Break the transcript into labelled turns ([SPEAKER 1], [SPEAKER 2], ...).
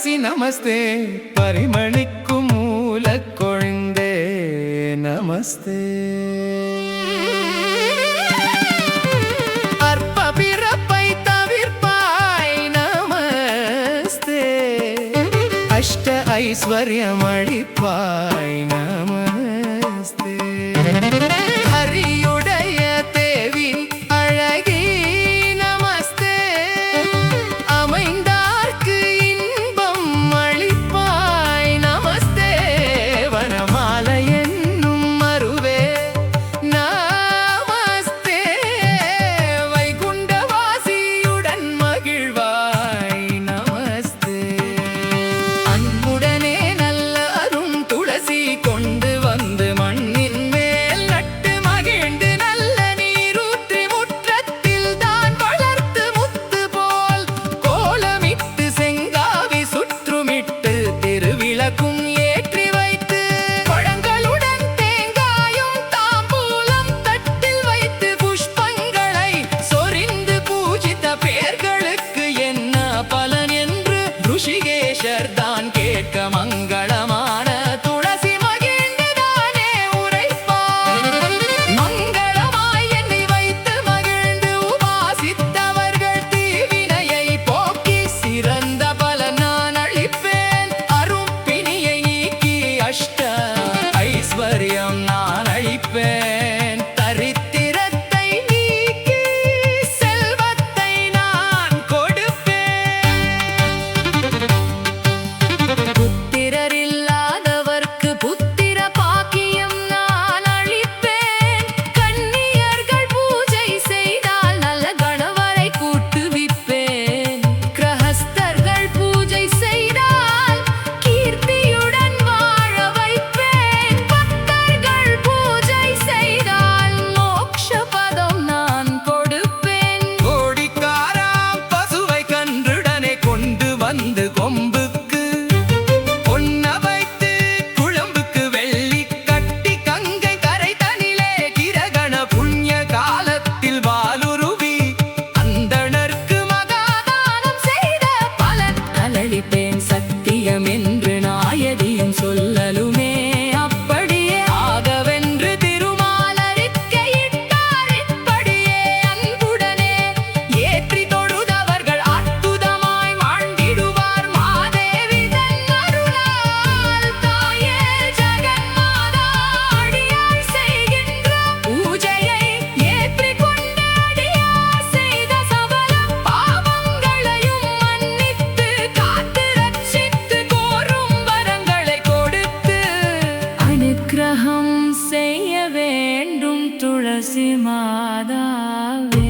[SPEAKER 1] துளசி நமஸ்தே, பரிமளிக்கும் மூலக் கொழுந்தே நமஸ்தே. அற்ப பிறப்பை தவிர்ப்பாய் நமஸ்தே, அஷ்ட ஐஸ்வர்யம் அளிப்பாய் நமஸ்தே. ஹரியுடைய தேவி அழகி நமஸ்தே, அமைந்தார்க்கு இன்பம் அளிப்பாய் நமஸ்தே. வனமாலை என்னும் மருவே நமஸ்தே, வைகுண்டவாசியுடன் மகிழ்வாய் நமஸ்தே. அன்புடனே நல்ல அரும் துளசி கொண்டு வந்து மண்ணின் மேல் நட்டு மகிழ்ந்து நல்ல நீரூற்றி முற்றத்தில் தான் வளர்த்து முத்து போல் கோலமிட்டு செங்காவி சுற்றுமிட்டு திருவிளக்கும் ஏற்றி வைத்து பழங்களுடன் தேங்காயும் தாம்பூலம் தட்டில் வைத்து புஷ்பங்களை சொரிந்து பூஜித்த பேர்களுக்கு என்ன பலன் என்று ருஷிகேஷர் தான் கேட்க மங்களமான துளசி மகிழ்ந்துதானே உரைப்பார். மங்களமாய் எண்ணி வைத்து மகிழ்ந்து உபாசித்தவர்கள் தீவினையை போக்கி சிறந்த பலன் நான் அளிப்பேன். அரும் பிணியை நீக்கி அஷ்ட ஐஸ்வர்யம் நான் அளிப்பேன். தரித்திரத்தை நீக்கி செல்வத்தை நான் கொடுப்பேன். புத்திரரில்லாதவர்க்கு புத்திர பாக்கியம் நான் அளிப்பேன். கன்னியர்கள் பூஜை செய்தால் நல்ல கணவரை கூட்டுவிப்பேன். கிரகஸ்தர்கள் பூஜை செய்தால் கீர்த்தியுடன் வாழ வைப்பேன். பக்தர்கள் பூஜை செய்தால் மோட்ச பதம் நான் கொடுப்பேன். கோடிக்காராம் பசுவை கன்றுடனே கொண்டு வந்து கொம்புக்கு பொன்ன வைத்து குழம்புக்கு வெள்ளி கட்டி கங்கை கரை தனிலே கிரகண புண்ணிய காலத்தில் வாலுருவி அந்தணர்க்கு மகாதானம் செய்த பலன் அளிப்பேன். சத்தியம் என்று நாயதியும் சொல்லலுமே அப்படியே ஆகவென்று திருமால் அறிக்கையிட்டார். இப்படியே அன்புடனே ஏற்றி தொழுதவர்கள் அற்புதமாய் வாழ்ந்திடுவார். மாதேவி தன் அருளால் தாயே ஜெகன்மாதா அடியார் செய்கின்ற பூஜையை ஏற்றிக் கொண்டு அடியார் செய்த சபல பாவங்களையும் மன்னித்து காத்து ரட்சித்து கோரும் வரங்களை கொடுத்து அனுக்கிரகம் செய்ய வேண்டும் துளசி மாதாவே.